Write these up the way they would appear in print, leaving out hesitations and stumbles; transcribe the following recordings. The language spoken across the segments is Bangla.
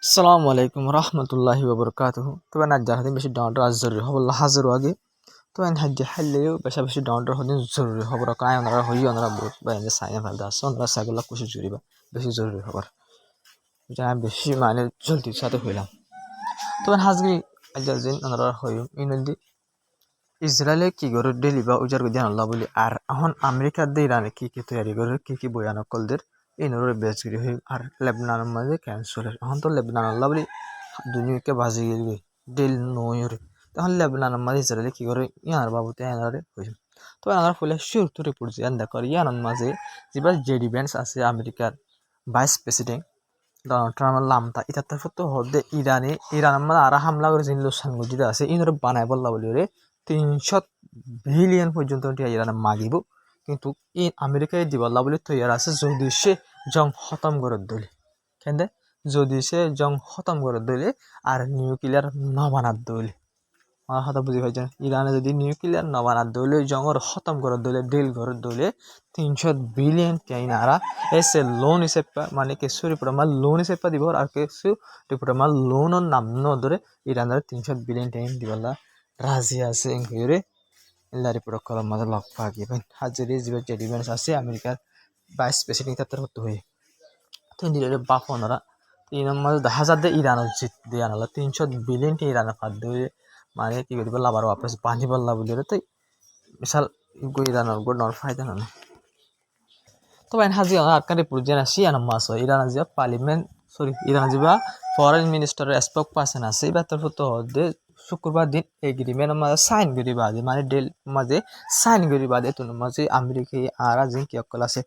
আসসালামু আলাইকুম রহমতুল্লাহি ওবরকাতুহু তবে না যার হাদিন বেশি ডাউনটা আজ জরুরি হব হাজার আগে তো এন হাজি হাইলেও বেশি ডাউনটা হদিন জরুরি হবর কায় ওনারা হই ওনারা বহুত বা এনে সাইনা ফালদা আছে ওনারা সাইগুলা কুশি জুরিবা বেশি জরুরি হবার যা বেশি মানে জলদি সাথে হইলাম তবে হাজগি আজ দিন ওনারা হই ইনদি ইসরায়েলে কি করে ডেলি বা উজার গদিয়ান আল্লাহ বলি আর এখন আমেরিকার দিয়ে ইরানে কি তৈরি করে কি বয়ানকলদের ইনরে বেজগিরি হই আর লেবনানের মাঝে ক্যান্সেল এখন তো লেবনান আল্লাহ বলি দুনিয়াকে বাজি গিয়ে ডেল নয়রে তখন লেবনানের মাঝে ইসরায়েলে কি করে ইয়ার বাবুতে এনারে হয়েছে তো এনার ফলে শিওর তো রিপোর্ট জিয়ান দেখো ইয়ানোর মাঝে যেবার জেডি বেন্স আছে আমেরিকার ভাইস প্রেসিডেন্ট ডোনাল্ড ট্রাম্পের লামতা ইতার ফটো হদে ইরানের মাঝে আর হামলা করে জিন লোসাঙ্গজিতে আছে ইনরে বানাই বললা বলি রে 300 বিলিয়ন পর্যন্ত ইরানে মাগিব কিন্তু ই আমেরিকায় দিবল্লা বলে তৈয়ার আছে যদি সে জং খতম করে দিলে কেন যদি সে জং খতম করে দিলে আর নিউক্লিয়ার নবানাত দিলে আমার কথা বুঝি পাইছেন ইরানে যদি নিউক্লিয়ার নবানাত দিলে জঙর খতম করে দিলে ডিল করে দিলে 300 বিলিয়ন চাইনারা এসে লোন হিসেবে মানে কিছু রিপোর্টার লোন হিসেবে দিব আর কিছু রিপোর্টার লোনের নাম ন ধরে ইরানের 300 বিলিয়ন টাইম দিবল্লা রাজি আছে এঙ্গুরে ইল্লা রিপোর্ট করার মাঝে লক পাগি ভাই হাজারি জিবের যে ডিফেন্স আছে আমেরিকার ভাইস প্রেসিডেন্ট তার হতে হয়ে তো দিলে বাপ ওনারা তিন নম্বর হাজার দিয়ে ইরানের জিত দিয়ে আনলা 300 বিলিয়ন টি ইরানের ফাঁদ দিয়ে মানে কি করিব লাভার ওয়াপস পানি বললা বলি রে তাই বিশাল ইরানের উপর নর ফায়দা না তো বাইন হাজি আরকান রিপোর্ট জানা সিয়ান মাস ইরান জিয়া পার্লামেন্ট সরি ইরান জিবা ফরেন মিনিস্টারের স্পোক পার্সন আছে এবার তার ফটো হদে শুক্রবার দিন এগ্রিমেন্ট মাঝে সাইন করি বাদে মানে ডেল মাঝে সাইন করি বাদে তুন মাঝে আমেরিকা আর জিন কি অকল আছে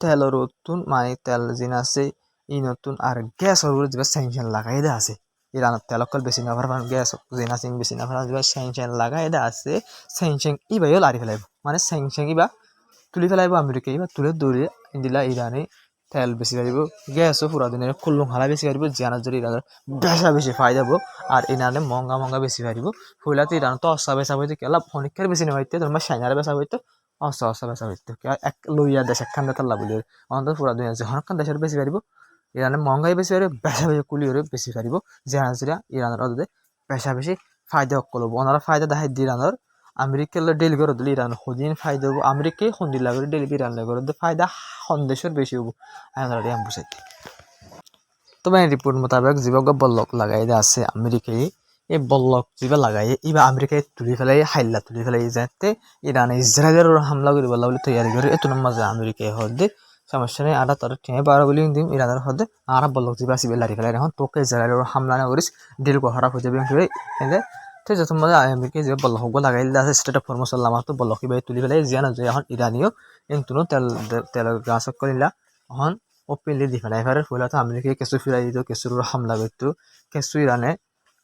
তেলের নতুন মানে তেল জিন আছে ই নতুন আর গ্যাসের উপরে যে স্যাংশন লাগাই দা আছে ইরানের তেল অকল বেশি না ভার গ্যাস জিন আছে বেশি না ভার যে স্যাংশন লাগাই দা আছে স্যাংশন ইবাইও লারি ফেলাইব মানে স্যাংশন ইবা তুলি ফেলাইব আমেরিকা ইবা তুলে দৌড়ে দিলা ইরানে তেল বেশি পারিব গ্যাসও পুরা দিনের কুল্লুং হালা বেশি পারিব জিয়ানার যদি ইরানের বেশি ফায়দা হবো আর ইরানে মহঙ্গা বেশি পারিব হইলাতে ইরান তো অসা বেচা হইতে কেলা অনেকের বেশি নেওয়া হইতে তোমার সাইনার বেচা হইতো অসা বেচা হইতো এক লইয়া দেশ একখান দেখার লাভ বলি অন্তত পুরা দুনিয়া যে হনখান দেশের বেশি পারিব ইরানের মহঙ্গাই বেশি পারিব বেচা কুলিওরে বেশি পারিব জিয়ানার ইরানের অদে বেশি ফায়দা অকল হবো ওনারা ফায়দা দেখাই দি ইরানের আমেরিকার ডেল করে দিলে ইরান হদিন ফায়দা হবো আমেরিকায় হন্দি লাগে ডেল ইরান লাগে ফায়দা সন্দেশের বেশি হবো আমি বুঝাইতে তবে রিপোর্ট মোতাবেক যিবাক বল্লক লাগাই আছে আমেরিকায় এই বল্লক যিবা লাগাই ইবা আমেরিকায় তুলি ফেলাই হাইল্লা তুলি ফেলাই যাতে ইরানে ইসরায়েলের হামলা করি বলা বলে তৈরি করে এত মাঝে আমেরিকায় হদে সমস্যা নেই আর তার ঠেঁ পারা বলি দিম ইরানের হদে আর বল্লক যিবা সিবে লারি ফেলাই এখন তোকে ইসরায়েলের হামলা না করিস ডিল খারাপ হয়ে যাবে এনে তো যত মাঝে আমেরিকায় যে বল্লক লাগাই আছে সেটা ফরমসল আমার তো বল্লক ইবাই তুলি ফেলাই জিয়া না যে এখন ইরানিও কিন্তু তেল গাছ করিলা এখন ওপেনলি দি ফেলাই ফেলে ফলে তো আমেরিকায় কেঁচু ফিরাই দিত কেঁচুর হামলা করতো কেঁচু ইরানে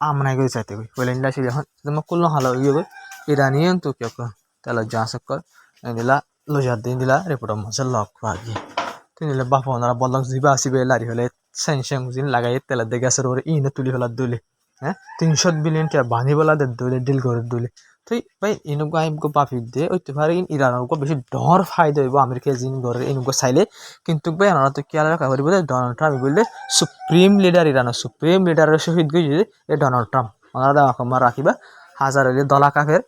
আমনাই করে চাইতে গই ফলে ইন্ডা ছিল এখন তোমার কুল্লো হালা হয়ে গই ইরানিয়ান তো কেউ তেলের যা সকল দিলা লজার দিন দিলা রিপোর্টার মাঝে লক পাগি তুই দিলে বাপ ওনারা বললাম জিবা আসিবে লারি ফেলে স্যাং জিন লাগাই তেলের দিয়ে গ্যাসের ওপরে ইনে তুলি ফেলার দুলে হ্যাঁ 300 বিলিয়ন টাকা বানি বলা দে দুলে ডিল করে দুলে তুই ভাই ইনুগো আইমগো বাপি দে ওই পারে ইরানের বেশি ডর ফায়দা হইব আমেরিকা জিন ঘরে ইনুগো চাইলে কিন্তু ভাই আমরা তো কি আলাদা করি বলে ডোনাল্ড ট্রাম্প বললে সুপ্রিম লিডার ইরানের সুপ্রিম লিডারের শহীদ গিয়ে এ ডোনাল্ড ট্রাম্প ওনারা আমার রাখিবা হাজার হইলে দলা কাফের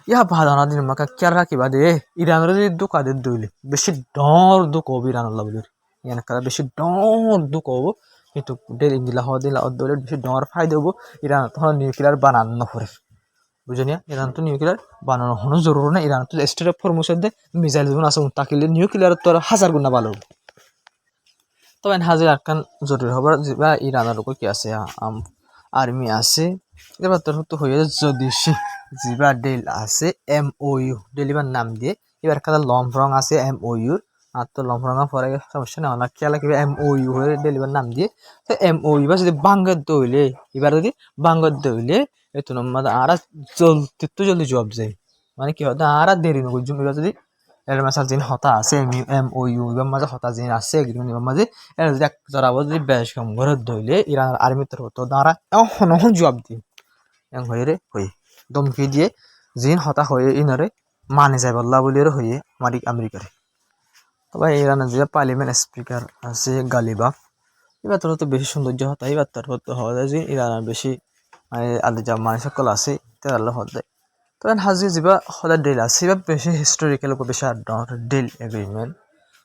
ইয়া ভালো দিন মাকা কেয়ার রাখিবা দে ইরানের যদি দুকা দে দইলে বেশি ডর দুঃখ হবো ইরানের বলে ইয়ান কারা বেশি ডর দুঃখ হবো কিন্তু ডেলি দিলা হওয়া দিলা দইলে বেশি ডর ফায়দা হবো ইরান তখন নিউক্লিয়ার বানানো করে বুঝনিয়া ইরান তো নিউক্লিয়ার বানানো হনো জরুরি না ইরান তো স্টেট অফ ফরমোশন দে মিসাইল যখন আছে তাকিলে নিউক্লিয়ার তো হাজার গুণা ভালো তবে হাজার আরকান জরুরি হবার বা ইরানের উপর কি আছে আর্মি আছে এবার তোর তো হয়ে যদি জিবা ডেল আছে MOU ডেলিভার নাম দিয়ে এবার কাদা লং রং আছে MOU আর তো লং রঙা পরে সমস্যা না অনেক খেয়াল রাখবে MOU হয়ে ডেলিভার নাম দিয়ে তো MOU বা যদি বাঙ্গার দইলে এবার যদি বাঙ্গার দইলে এত নম্বর আর জলদি জবাব যায় মানে কি হয় আর দেরি নয় এবার যদি এর মাঝে জিন হতা আছে MOU এবার মাঝে হতা জিন আছে এগ্রিমেন্ট এবার মাঝে এর যদি জরাব যদি বেশ কম ঘরে ধইলে ইরানের আর্মির তরফ তো তারা এখন জবাব দিই হয়ে রে হই দমকি দিয়ে জিন হতা হয়ে ইনরে মানে যায় বল্লা বলিয়ে হয়ে আমেরিকারে তবে ইরানের যে পার্লামেন্ট স্পিকার আছে গালিবাফ এবার তোর তো বেশি সৌন্দর্য হতো এবার তোর হওয়া যায় যে ইরানের বেশি মানে আদি যা মানুষ সকল আছে তাহলে হতে তবে হাজি যা সদায় ডিল আছে এবার বেশি হিস্টোরিক্যাল বেশি ডিল এগ্রিমেন্ট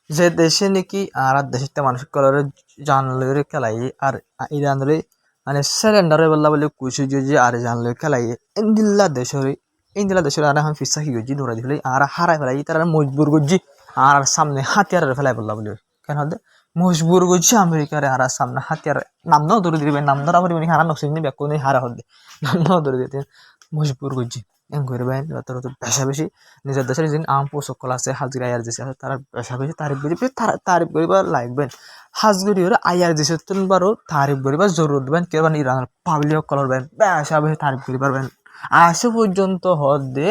যে দেশে নাকি আর দেশে মানুষ সকলের জানলে খেলাই আর ইরানের মানে স্যালেন্ডারে বললা বলে কুচি যে আর জানলে খেলাই ইন্দিল্লা দেশের আর এখন ফিসা কি গজি দৌড়া দিলে আর হারাই ফেলাই তারা মজবুর গজি আর সামনে হাতিয়ার ফেলাই বললা বলে কেন হতে মজবুর গজি আমেরিকার আর সামনে হাতিয়ার নাম নাও ধরে দিবে নাম ধরা পরিমাণে হারা নকশি নিবে কোনে হারা হতে নাম নাও ধরে দিতে মজবুর গজি এম করে বাইন তোর তো বেশা বেশি নিজের দেশের যে আম পোষকল আছে হাজিরা আয়ার দিছে তারা বেশা বেশি তারিফ করি তারিফ করিবা লাগবেন হাজগুড়ি ওরা আয়ার দিছে বারো তারিফ করিবা জরুর দেবেন কেউ ইরানের পাবলিক কলর বেন বেশা বেশি তারিফ করি পারবেন আসে পর্যন্ত হদে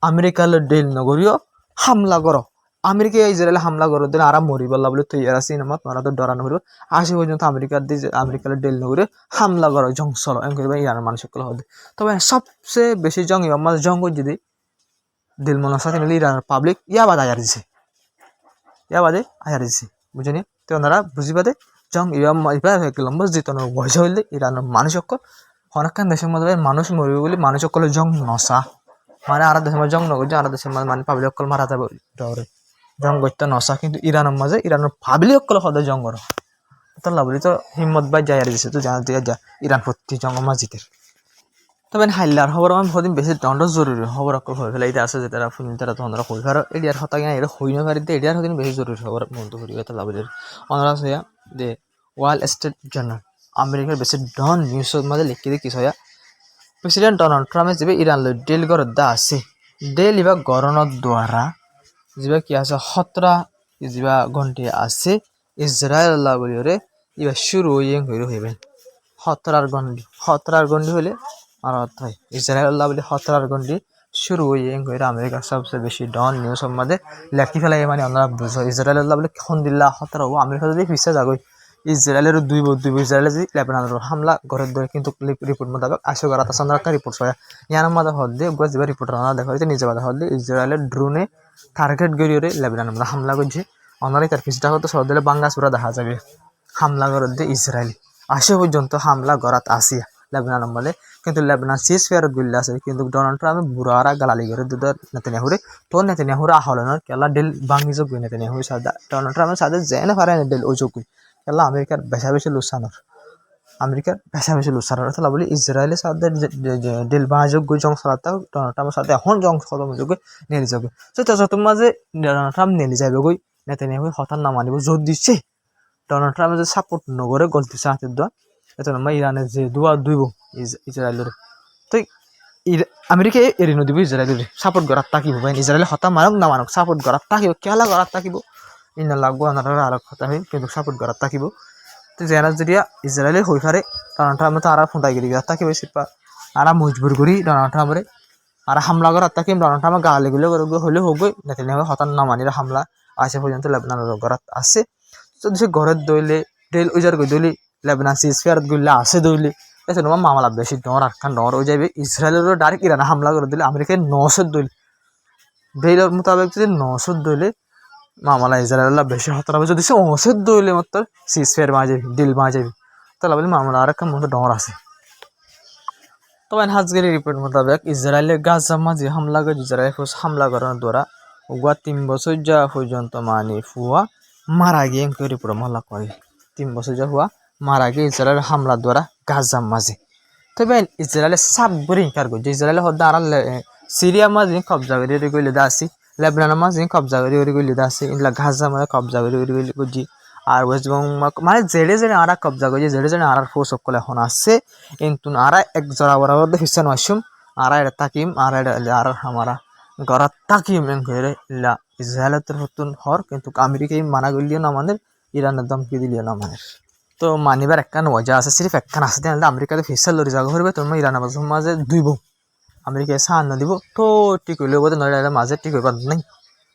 আমেরিকার ডেল নগরীয় হামলা করো আমেরিকা ইসরায়েলে হামলা করো দিন আরাম মরি বললা বলে তৈরি আছে সিনেমাত মারা তো ডরানো হলো আসে পর্যন্ত আমেরিকার ডেল নগরীয় হামলা করো জং চলো এম করিবা ইরানের মানুষগুলো হদে তবে সবচেয়ে বেশি জং আমার জঙ্গ যদি দিল মনে সাথে মিলে ইরানের পাবলিক ইয়াবাদ আয়ার দিছে ইয়াবাদে আয়ার দিছে বুঝনি তো ওনারা বুঝি পাতে জং লম্বা যেত বয়স হইলে ইরানের মানুষক অনেকখান দেশের মধ্যে মানুষ মরবে বলে মানুষ সকলে জং নসা মানে আর দেশের মধ্যে জং নগর আর দেশের মধ্যে মানে পাবলিক সকল মারা যাবে ডরে জং করতে নসা কিন্তু ইরানের মাঝে ইরানের পাবলিক সকল সদায় জং করো তো লাভলি তো হিম্মত বাই যাই আর দিছে তো জানা দিয়ে যা ইরান প্রতি জং মাজিতের তবে হাইলার খবর আমার বহুত বেশি দণ্ড জরুরি খবর অকল হয়ে ফেলে এটা আছে যে তারা ফুল তারা তো অন্যরা হই পারো এডিয়ার হতা কিনা এটা হই না পারি এডিয়ার হদিন বেশি জরুরি খবর মন্ত করি এটা লাভলির অন্যরা আছে যে ওয়াল স্ট্রিট জার্নাল আমেরিকার বেশি ডন নিউজের মধ্যে লিখি দিয়ে কিছু প্রেসিডেন্ট ডোনাল্ড ট্রাম্পে যে ইরান ডিল গরদা আছে ডিল ইবা গরণর দ্বারা যা কি আছে 17 যা ঘন্টি আছে ইসরায়েল বলিওরে ইবা শুরু হইবেন 17 ঘন্টি হইলে আর হয় ইসরায়েল বলি 17 ঘন্টি শুরু হইয়ে আমেরিকার সবচেয়ে বেশি ডন নিউজ মধ্যে লেখি ফেলাই মানে আমরা বুঝো ইসরায়েল বলে খন দিল্লা 17 আমেরিকা যদি পিছিয়ে যাগই ইসরায়েলের দুই ইসরায়েলে যদি লেবাননের হামলা ঘরের ধরে কিন্তু রিপোর্ট মোতাবেক 80 করা তাছাড়া একটা রিপোর্ট হয় ইয়ার মধ্যে হদ্দে যে রিপোর্ট রানা দেখা হয়েছে নিজে বাধা হদ্দে ইসরায়েলের ড্রোনে টার্গেট গড়িয়ে লেবাননের মধ্যে হামলা করছে অনারাই তার কিছুটা হয়তো সব দিলে বাংলাসুরা দেখা যাবে হামলা ঘরের দিয়ে ইসরায়েল 80 পর্যন্ত হামলা গড়াত আসিয়া লেবাননের মধ্যে কিন্তু লেবানন সিজ ফেয়ারত গুলি আছে কিন্তু ডোনাল্ড ট্রাম্প বুড়ারা গালালি করে দুধর নেতানিয়াহুরে তো নেতানিয়াহুরে আহলনের কেলা ডিল ভাঙি যোগ নেতানিয়াহুর সাদা ডোনাল্ড ট্রাম্পের সাথে যেনে পারে ডিল ওই যোগ কেলা আমেরিকার বেশা বেশি লুসানোর তাহলে বলি ইসরায়েলের সাথে ডিল বাঁযোগ্য জং সালাতা ডোনাল্ড ট্রাম্পের সাথে এখন জং খতম যোগ্য নেলি যাবে তো যত মাঝে ডোনাল্ড ট্রাম্প নেলি যাবে গই নেতানিয়াহু হঠাৎ না মানিব জোর দিচ্ছে ডোনাল্ড ট্রাম্পে যে সাপোর্ট নগরে গলতি হাতের দোয়া এত না ইরানের যে দুয়া দুইব ইসরায়েলের তো আমেরিকায় এড়ি নদীব ইসরায়েলের সাপোর্ট করার থাকিব ভাই ইসরায়েলে হতা মানক না মানক সাপোর্ট করার থাকিব কেলা করার থাকিব ইনা লাগবো আনারা আর কথা হয় কিন্তু সাপোর্ট করার থাকিব তো যেনা যদি ইসরায়েলে হই পারে ডোনাল্ড ট্রাম্প তো আর ফোনটাই গিরি থাকিব সিপা আর মজবুর করি ডোনাল্ড ট্রাম্পরে আর হামলা করার থাকিব ডোনাল্ড ট্রাম্প গালি গুলো হলে হোক নেতানিয়াহু হতান না মানিরা হামলা আসে পর্যন্ত লেবাননের গড়াত আছে তো সে ঘরের দইলে ডেল উজার গই দইলি লেবানন সিজ ফেয়ারত গুলা আছে দইলি এসে তোমার মামলা বেশি ডর আটখান ডর হয়ে যাবে ইসরায়েলেরও ডাইরেক্ট ইরানে হামলা করে দিলে আমেরিকায় 900 দইল ডেইলের মোতাবেক যদি 900 দইলে মামলা ইসরায়েল বেশি হতে হবে যদি সে 900 দইলে মাত্র সিজ ফেয়ার মা যাবি ডিল মা যাবি তাহলে বলি মামলা আর একটা মতো ডর আছে তবে হাজগেরি রিপোর্ট মোতাবেক ইসরায়েলের গাজা মাঝে হামলা করে ইসরায়েল হামলা করানোর দ্বারা ওগুয়া 3 বছর যা পর্যন্ত মানে ফুয়া মারা গিয়ে রিপোর্ট মামলা করে 3 বছর যা হুয়া মারা গিয়ে ইসরায়েলের হামলার দ্বারা গাজা মাঝে তবে ইসরায়েলের সাবগুরি ইনকার করছে ইসরায়েলের হদ্দা আর সিরিয়া মাঝে কবজা করে গইলে দাসি লেবাননের মাঝে কবজা করে গইলে দাসি ইনলা গাজা মাঝে কবজা করে গইলে করছি আর ওয়েস্ট বেঙ্গল মানে জেডে জেনে আর কবজা করছে জেডে জেনে আর ফোর্স সকল এখন আছে কিন্তু আর এক জরা বরাবর হিসান আসুম আর এটা তাকিম আর আর আমরা গড়াত তাকিম করে ইলা ইসরায়েলের তরফতুন হর কিন্তু আমেরিকাই মানা গলিও না আমাদের ইরানের দমকি দিলিও না আমাদের তো মানিবার একখান ওজা আছে সিরিফ একখান আছে তাহলে আমেরিকাতে ফিসাল লড়ি জায়গা করবে তোমার ইরানের মাঝে দুইব আমেরিকায় সাহান না দিব তো ঠিক হইলে বোধ নইলে মাঝে ঠিক হইবার নাই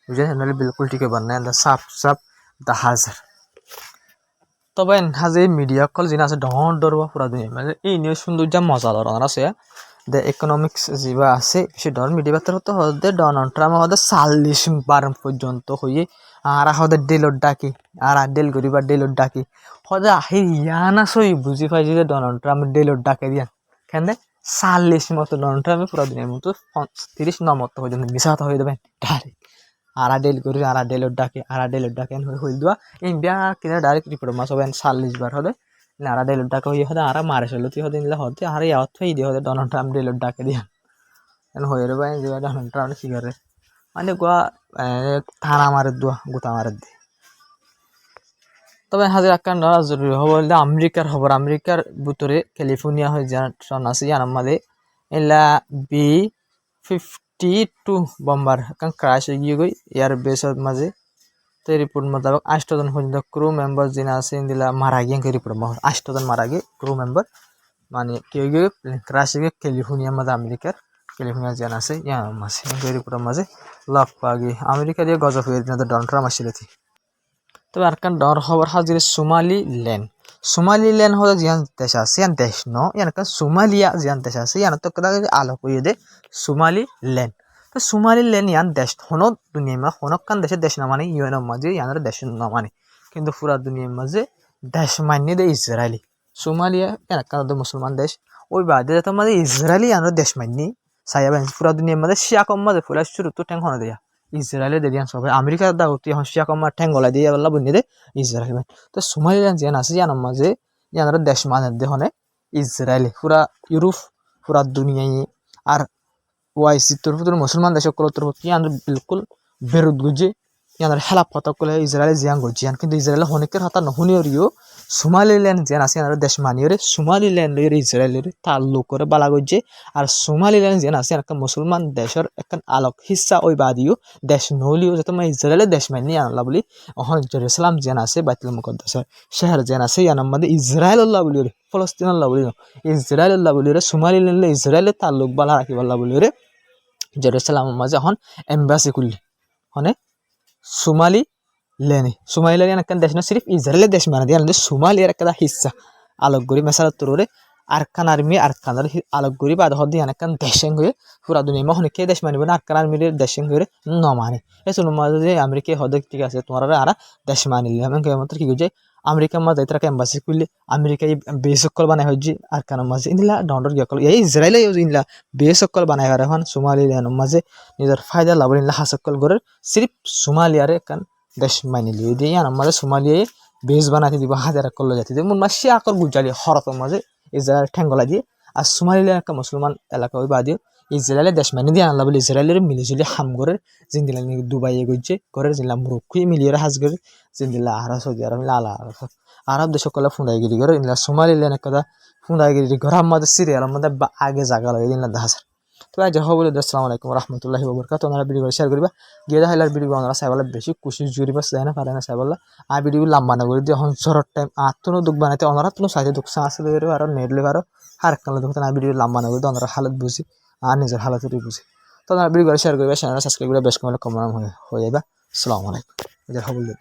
বুঝলেন নইলে বিলকুল ঠিক হইবার নাই সাপ সাপ দা হাজার তবে হাজে মিডিয়া কল যিনি আছে ডর ডরব পুরা দুনিয়া মানে এই নিউজ সৌন্দর্য মজা লড়ার আছে দ্য ইকোনমিক্স যা আছে সে ডর মিডিয়া বার্তার হতে হতে ডোনাল্ড ট্রাম্প হতে 40 বার পর্যন্ত হয়ে আর হতে ডেলর ডাকি আর ডেল করিবার ডেলর ডাকি হদে আহি ইয়ানা সই বুঝি পাই যে ডোনাল্ড ট্রাম্প ডেলোর ডাকে দিয়া কেন 40 মতো ডোনাল্ড ট্রাম্প পুরো দিনের মতো 30 নম্বর পর্যন্ত মিশাতে হয়ে যাবেন ডাইরেক্ট আরা ডেল করি আরা ডেলোর ডাকে হইল দেওয়া ইন্ডিয়া কিনা ডাইরেক্ট রিপোর্ট মাস হবে 40 বার হদে আরা ডেলোর ডাকে হয়ে হদে আরা মারে চলতে হদে নিলে হদে আরা ইয়াত হয়ে দিয়ে হদে ডোনাল্ড ট্রাম্প ডেলোর ডাকে দিয়া হয়ে রে ভাই যে ডোনাল্ড ট্রাম্প কি করে মানে গোয়া থানা মারে দোয়া গোতা মারে দে তবে হাজির আকান নড়া জরুরি হব বলতে আমেরিকার খবর আমেরিকার ভিতরে ক্যালিফোর্নিয়া হয়ে যান আছে জানার মাঝে এলা B-52 বম্বার আকান ক্রাশ হয়ে গিয়ে গই এয়ার বেসের মাঝে তো রিপোর্ট মোতাবেক 8 জন পর্যন্ত ক্রু মেম্বার যিনি আছে ইন্দিলা মারা গিয়ে রিপোর্ট 8 জন মারা গিয়ে ক্রু মেম্বার মানে কেউ গিয়ে ক্রাশ হয়ে ক্যালিফোর্নিয়ার মাঝে আমেরিকার ক্যালিফোর্নিয়া জান আছে ইয়ার মাঝে রিপোর্টের মাঝে লাভ পাওয়া গিয়ে আমেরিকা দিয়ে গজব হয়ে ডোনাল্ড ট্রাম্প আসলে তবে আর কান ডর খবর হাজির সোমালিল্যান্ড হলো জিয়ান দেশ আছে ইয়ান দেশ ন ইয়ান কান সোমালিয়া জিয়ান দেশ আছে ইয়ান তো কদা আলো কইয়ে দে সোমালিল্যান্ড তো সোমালিল্যান্ড ইয়ান দেশ হনো দুনিয়া মা হনো কান দেশের দেশ না মানে ইউএন মাঝে ইয়ানের দেশ না মানে কিন্তু পুরা দুনিয়ার মাঝে দেশ মান্য দে ইসরায়েলি সোমালিয়া ইয়ান কান মুসলমান দেশ ওই বাদে তো মাঝে ইসরায়েলি ইয়ানের দেশ মান্যি সাইয়া পুরা দুনিয়ার মাঝে শিয়া কম মাঝে পুরা শুরু তো ট্যাং হনো দেয়া ইসরায়েলের দেদিয়ান সবাই আমেরিকার দাগতি হসিয়া কমার ঠ্যাং গলা দিয়ে বললা বন্যে দে ইসরায়েল তো সোমালিল্যান্ড যেন আছে জানার মাঝে ইয়ানার দেশ মানে দেহনে ইসরায়েল পুরা ইউরোপ পুরা দুনিয়ায় আর ওয়াইসি তোর মুসলমান দেশ সকল তোর ইয়ান বিলকুল বেরোদ গুজে ইয়ানার হেলাপ কথা কলে ইসরায়েলে জিয়ান গজিয়ান কিন্তু ইসরায়েলের হনেকের হতা নহনিয়রিও সোমালিল্যান্ড যেন আছে ইয়ানার দেশ মানিয়রে সোমালিল্যান্ডের ইসরায়েলের তাল্লুক করে বালা গজে আর সোমালিল্যান্ড যেন আছে একটা মুসলমান দেশের একটা আলোক হিস্সা ওই বাদিও দেশ নলিও যাতে মানে ইসরায়েলের দেশ মানি আনলা বলি অহন জেরুসালাম যেন আছে বাইতুল মুকদ্দাসের শহর যেন আছে ইয়ানার মধ্যে ইসরায়েল আল্লাহ বলি রে ফলস্তিন আল্লাহ বলি ইসরায়েল আল্লাহ বলি রে সোমালিল্যান্ডে ইসরায়েলের তাল্লুক বালা রাখি আল্লাহ বলি রে জেরুসালামের মাঝে এখন এম্বাসি খুললি হনে সোমালিল্যান্ড একটা দেশ না সিরিফ ইসরায়েলের দেশ মানে দিয়ে সোমালিয়ার একটা হিস্সা আলোক গরি মেসাল তোরে আরকান আর্মি আরকানের আলোক গরি বাদ হদি একটা দেশেং হয়ে পুরা দুনিয়া মহনে কে দেশ মানিব না আরকান আর্মির দেশেং হয়ে ন মানে এই শুনুন মাঝে আমেরিকা হদে ঠিক আছে তোমার আর দেশ মানিলি আমি কেমন কি বুঝে আমেরিকার মাঝে তারা এম্বাসি করলে আমেরিকা বেসকল বানাই হচ্ছে আরকানের মাঝে ইনলা ডাউনলোড গিয়ে এই ইসরায়েলে ইনলা বেসকল বানাই আর এখন সোমালিল্যান্ডের মাঝে নিজের ফায়দা লাভ ইনলা হাসকল গড়ের সিরিফ সোমালিয়ারে কান দেশ মানিলি দিয়ে আমার সোমালিয়ায় বেশ বানাতে দিব হাজার কল্লা জাতি দিব মন সে আকর গুজালি হরতের মাঝে ইসরায়েল ঠেঙ্গলা দিয়ে আর সোমালিল্যান্ড একটা মুসলমান এলাকা ওই বাদিও ইসরায়েলের দেশ মানি দিয়ে আনলা বলে ইসরায়েলের মিলিজুলি হাম করে জিন্দিলা দুবাইয়ে গইছে করে জিলা মুরুক্ষি মিলিয়ে হাজ করে জিন্দিলা আহারা সৌদি আরব আলা আরব দেশ সকলে ফুঁদাইগিরি করে ইনলা সোমালিল্যান্ড একটা ফুঁদাইগিরি ঘরের মধ্যে সিরিয়ালের মধ্যে আগে জায়গা লাগে দিন হাজার তো আজ হবলে আসসালামু আলাইকুম রহমতুল্লাহি ওবরকাতুহু ওনারা ভিডিও শেয়ার করিবা গিয়ে হাইলার ভিডিও ওনারা চাইবলে বেশি খুশি জুড়িবা চাই না পারে না চাইবলে আর ভিডিও লম্বা না করে দিয়ে এখন ঝড়ের টাইম আত্মনো দুঃখ বানাইতে ওনারা তো সাইডে দুঃখ আসলে আর নেট লেবার আর কালে দুঃখ না ভিডিও লম্বা না করে দিয়ে ওনারা হালত বুঝি আর নিজের হালতই বুঝি তো ওনারা ভিডিও শেয়ার করিবা চ্যানেল সাবস্ক্রাইব করে বেশ কমলে কম হয়ে যাবে আসসালামু আলাইকুম হবলে